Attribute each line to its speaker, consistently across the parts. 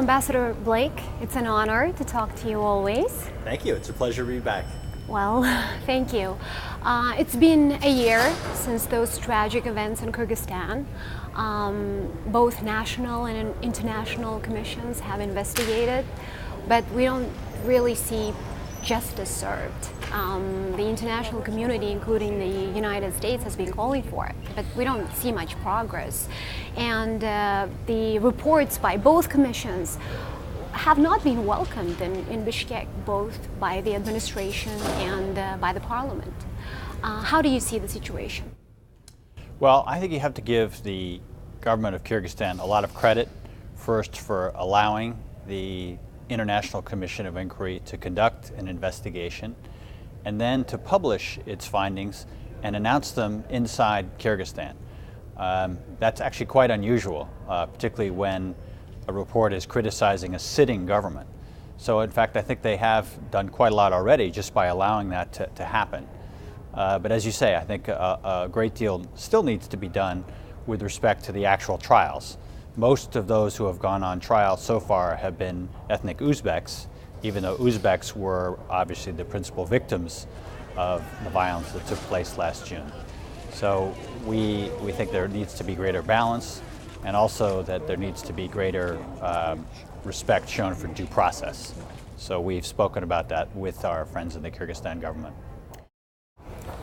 Speaker 1: Ambassador Blake, it's an honor to talk to you always.
Speaker 2: Thank you. It's a pleasure to be back.
Speaker 1: Well, thank you. It's been a year since those tragic events in Kyrgyzstan. Both national and international commissions have investigated, but we don't really see justice served. The international community, including the United States, has been calling for it, but we don't see much progress. And the reports by both commissions have not been welcomed in Bishkek, both by the administration and by the parliament. How do you see the situation?
Speaker 2: Well, I think you have to give the government of Kyrgyzstan a lot of credit, first for allowing the International Commission of Inquiry to conduct an investigation, and then to publish its findings and announce them inside Kyrgyzstan. That's actually quite unusual, particularly when a report is criticizing a sitting government. So in fact, I think they have done quite a lot already just by allowing that to happen. But as you say, I think a great deal still needs to be done with respect to the actual trials. Most of those who have gone on trial so far have been ethnic Uzbeks, even though Uzbeks were obviously the principal victims of the violence that took place last June. So we think there needs to be greater balance, and also that there needs to be greater respect shown for due process. So we've spoken about that with our friends in the Kyrgyzstan government.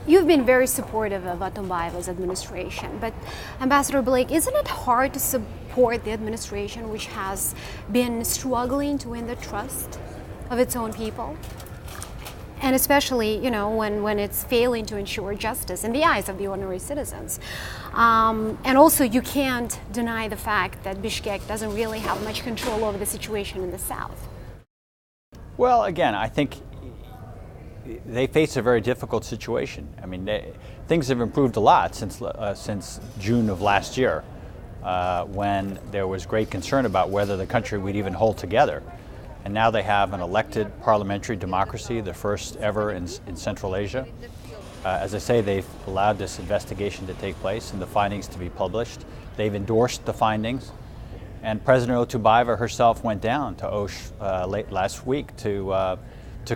Speaker 1: You've been very supportive of Atambayeva's administration, but Ambassador Blake, isn't it hard to support the administration which has been struggling to win the trust of its own people? And especially, when it's failing to ensure justice in the eyes of the ordinary citizens. And also, you can't deny the fact that Bishkek doesn't really have much control over the situation in the south.
Speaker 2: Well, again, I think they face a very difficult situation. I mean, things have improved a lot since June of last year, when there was great concern about whether the country would even hold together. And now they have an elected parliamentary democracy, the first ever in Central Asia. As I say, they've allowed this investigation to take place and the findings to be published. They've endorsed the findings. And President Otunbayeva herself went down to Osh late last week to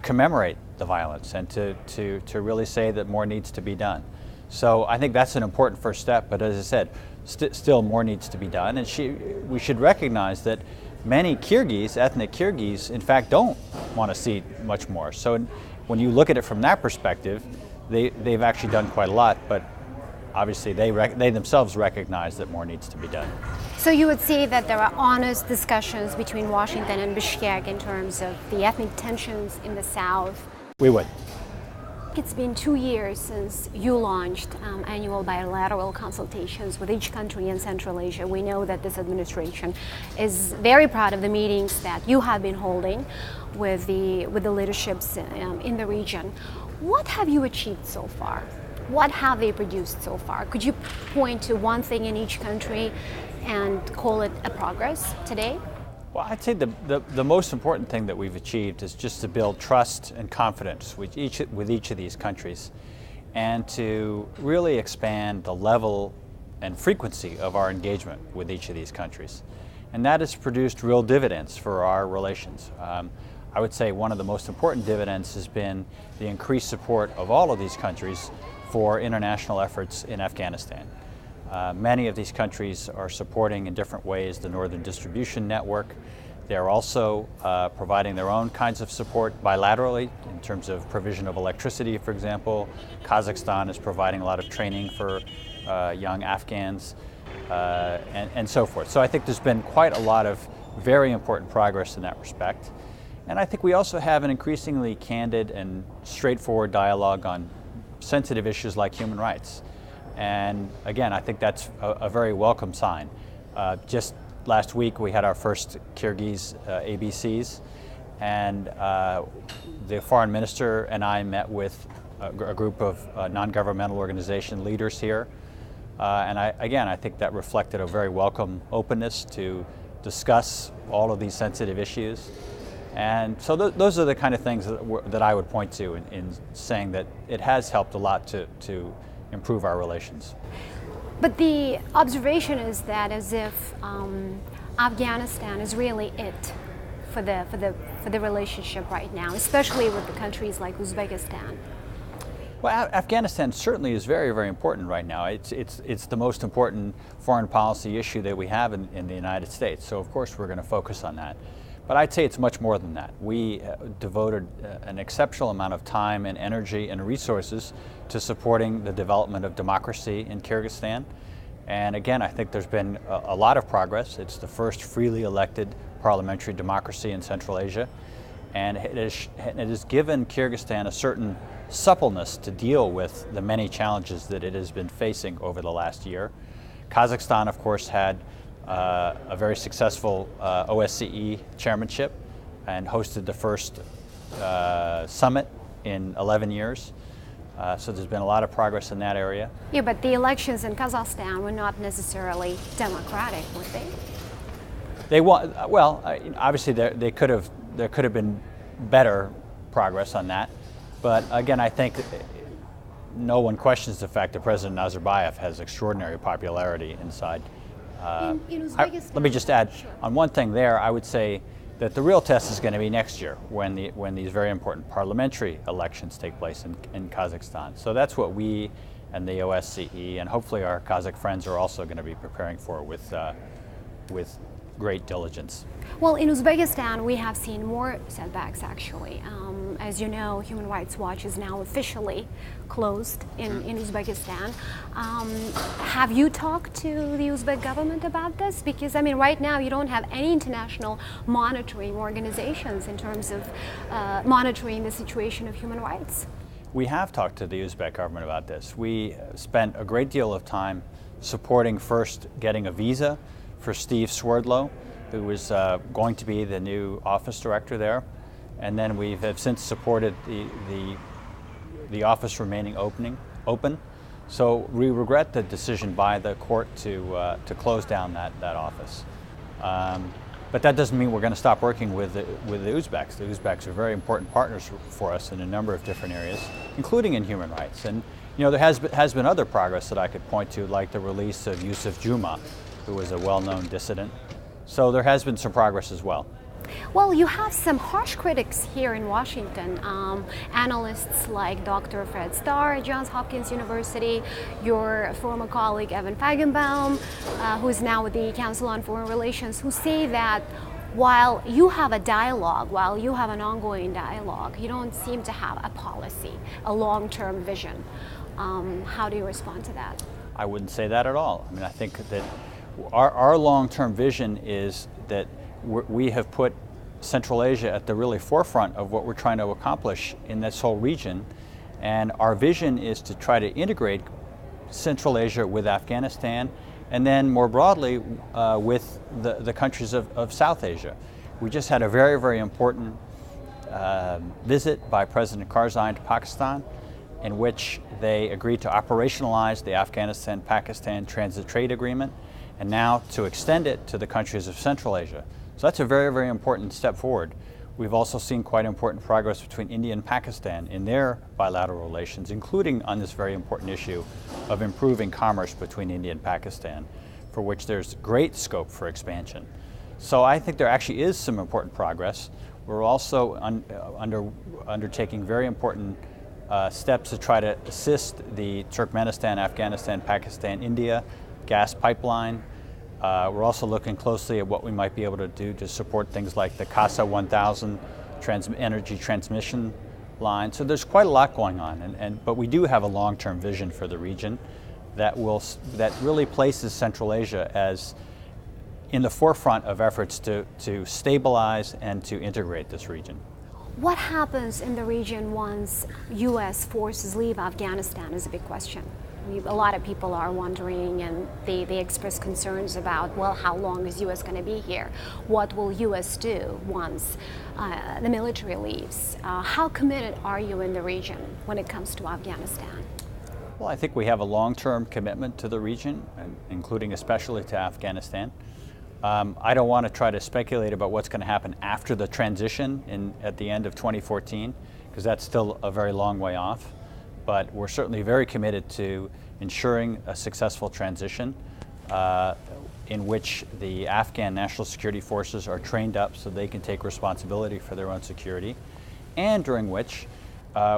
Speaker 2: commemorate the violence and to really say that more needs to be done. So I think that's an important first step, but as I said, still more needs to be done. And we should recognize that many Kyrgyz, ethnic Kyrgyz, in fact don't want to see much more. So when you look at it from that perspective, they've actually done quite a lot, but obviously they themselves recognize that more needs to be done.
Speaker 1: So you would say that there are honest discussions between Washington and Bishkek in terms of the ethnic tensions in the south?
Speaker 2: We would.
Speaker 1: It's been 2 years since you launched annual bilateral consultations with each country in Central Asia. We know that this administration is very proud of the meetings that you have been holding with the leaderships in the region. What have you achieved so far? What have they produced so far? Could you point to one thing in each country and call it a progress today?
Speaker 2: Well, I'd say the most important thing that we've achieved is just to build trust and confidence with each of these countries, and to really expand the level and frequency of our engagement with each of these countries. And that has produced real dividends for our relations. I would say one of the most important dividends has been the increased support of all of these countries for international efforts in Afghanistan. Many of these countries are supporting in different ways the Northern Distribution Network. They're also providing their own kinds of support bilaterally in terms of provision of electricity, for example. Kazakhstan is providing a lot of training for young Afghans and so forth. So I think there's been quite a lot of very important progress in that respect. And I think we also have an increasingly candid and straightforward dialogue on sensitive issues like human rights. And again, I think that's a very welcome sign. Just last week we had our first Kyrgyz ABCs, and the foreign minister and I met with a group of non-governmental organization leaders here. And I think that reflected a very welcome openness to discuss all of these sensitive issues. And so those are the kind of things that I would point to in saying that it has helped a lot to improve our relations.
Speaker 1: But the observation is that as if Afghanistan is really it for the relationship right now, especially with the countries like Uzbekistan?
Speaker 2: Well, Afghanistan certainly is very, very important right now. It's the most important foreign policy issue that we have in the United States. So of course we're going to focus on that. But I'd say it's much more than that. We devoted an exceptional amount of time and energy and resources to supporting the development of democracy in Kyrgyzstan. And again, I think there's been a lot of progress. It's the first freely elected parliamentary democracy in Central Asia. And it has given Kyrgyzstan a certain suppleness to deal with the many challenges that it has been facing over the last year. Kazakhstan, of course, had a very successful OSCE chairmanship and hosted the first summit in 11 years. So there's been a lot of progress in that area.
Speaker 1: Yeah, but the elections in Kazakhstan were not necessarily democratic, were they?
Speaker 2: They won. Well, obviously there could have been better progress on that. But again, I think no one questions the fact that President Nazarbayev has extraordinary popularity inside.
Speaker 1: In Uzbekistan.
Speaker 2: Let me just add on one thing there. I would say that the real test is going to be next year when these very important parliamentary elections take place in Kazakhstan. So that's what we and the OSCE and hopefully our Kazakh friends are also going to be preparing for with great diligence.
Speaker 1: Well, in Uzbekistan, we have seen more setbacks, actually. As you know, Human Rights Watch is now officially closed in Uzbekistan. Have you talked to the Uzbek government about this? Because, I mean, right now you don't have any international monitoring organizations in terms of monitoring the situation of human rights.
Speaker 2: We have talked to the Uzbek government about this. We spent a great deal of time supporting first getting a visa for Steve Swerdlow, who was going to be the new office director there. And then we have since supported the office remaining open. So we regret the decision by the court to close down that office. But that doesn't mean we're going to stop working with the Uzbeks. The Uzbeks are very important partners for us in a number of different areas, including in human rights. And you know, there has been other progress that I could point to, like the release of Yusuf Juma, who was a well-known dissident. So there has been some progress as well.
Speaker 1: Well, you have some harsh critics here in Washington, analysts like Dr. Fred Starr at Johns Hopkins University, your former colleague Evan Feigenbaum, who is now with the Council on Foreign Relations, who say that while you have a dialogue, while you have an ongoing dialogue, you don't seem to have a policy, a long-term vision. How do you respond to that?
Speaker 2: I wouldn't say that at all. I mean, I think that our long-term vision is that we have put Central Asia at the really forefront of what we're trying to accomplish in this whole region. And our vision is to try to integrate Central Asia with Afghanistan and then more broadly with the countries of South Asia. We just had a very, very important visit by President Karzai to Pakistan, in which they agreed to operationalize the Afghanistan-Pakistan Transit Trade Agreement, and now to extend it to the countries of Central Asia. So that's a very, very important step forward. We've also seen quite important progress between India and Pakistan in their bilateral relations, including on this very important issue of improving commerce between India and Pakistan, for which there's great scope for expansion. So I think there actually is some important progress. We're also undertaking very important steps to try to assist the Turkmenistan, Afghanistan, Pakistan, India gas pipeline. We're also looking closely at what we might be able to do to support things like the CASA 1000 energy transmission line. So there's quite a lot going on, but we do have a long-term vision for the region that really places Central Asia as in the forefront of efforts to stabilize and to integrate this region.
Speaker 1: What happens in the region once U.S. forces leave Afghanistan is a big question. A lot of people are wondering, and they express concerns about, well, how long is U.S. going to be here? What will U.S. do once the military leaves? How committed are you in the region when it comes to Afghanistan?
Speaker 2: Well, I think we have a long-term commitment to the region, including especially to Afghanistan. I don't want to try to speculate about what's going to happen after the transition at the end of 2014, because that's still a very long way off. But we're certainly very committed to ensuring a successful transition. in which the Afghan National Security Forces are trained up so they can take responsibility for their own security, and during which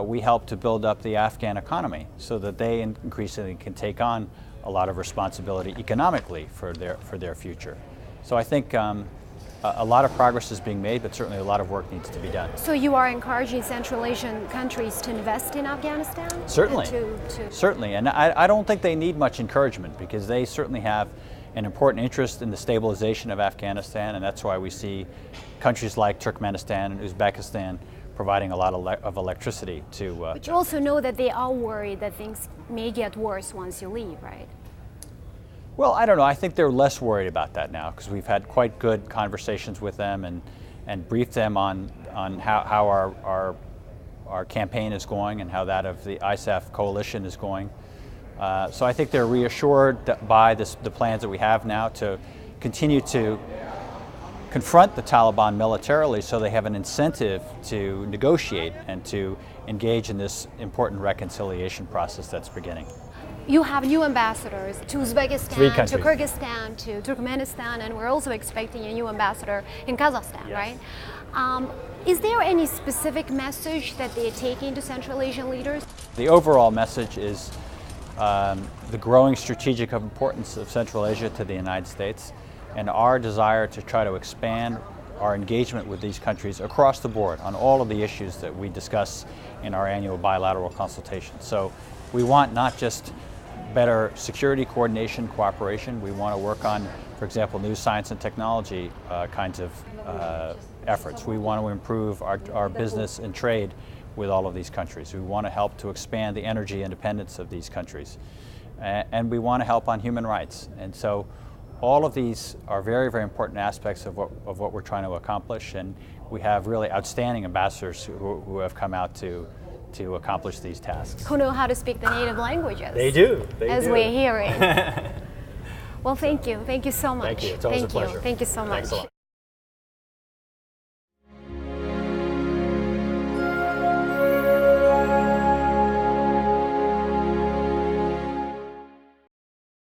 Speaker 2: we help to build up the Afghan economy so that they increasingly can take on a lot of responsibility economically for their future. So I think a lot of progress is being made, but certainly a lot of work needs to be done.
Speaker 1: So you are encouraging Central Asian countries to invest in Afghanistan?
Speaker 2: Certainly, certainly, and I don't think they need much encouragement because they certainly have an important interest in the stabilization of Afghanistan, and that's why we see countries like Turkmenistan and Uzbekistan providing a lot of electricity to...
Speaker 1: But you also know that they are worried that things may get worse once you leave, right?
Speaker 2: Well, I don't know. I think they're less worried about that now because we've had quite good conversations with them and briefed them on how our campaign is going and how that of the ISAF coalition is going. So I think they're reassured by the plans that we have now to continue to confront the Taliban militarily so they have an incentive to negotiate and to engage in this important reconciliation process that's beginning.
Speaker 1: You have new ambassadors to Uzbekistan, to Kyrgyzstan, to Turkmenistan, and we're also expecting a new ambassador in Kazakhstan,
Speaker 2: yes.
Speaker 1: Right? Is there any specific message that they're taking to Central Asian leaders?
Speaker 2: The overall message is the growing strategic importance of Central Asia to the United States and our desire to try to expand our engagement with these countries across the board on all of the issues that we discuss in our annual bilateral consultations. So we want not just better security coordination, cooperation, we want to work on, for example, new science and technology kinds of efforts. We want to improve our business and trade with all of these countries. We want to help to expand the energy independence of these countries. And we want to help on human rights. And so all of these are very, very important aspects of what we're trying to accomplish, and we have really outstanding ambassadors who have come out to accomplish these tasks.
Speaker 1: Who know how to speak the native languages.
Speaker 2: They do.
Speaker 1: As we're hearing. Well, thank you. Thank you so much.
Speaker 2: Thank you. It's always a pleasure.
Speaker 1: Thank you so much.
Speaker 2: Thanks a lot.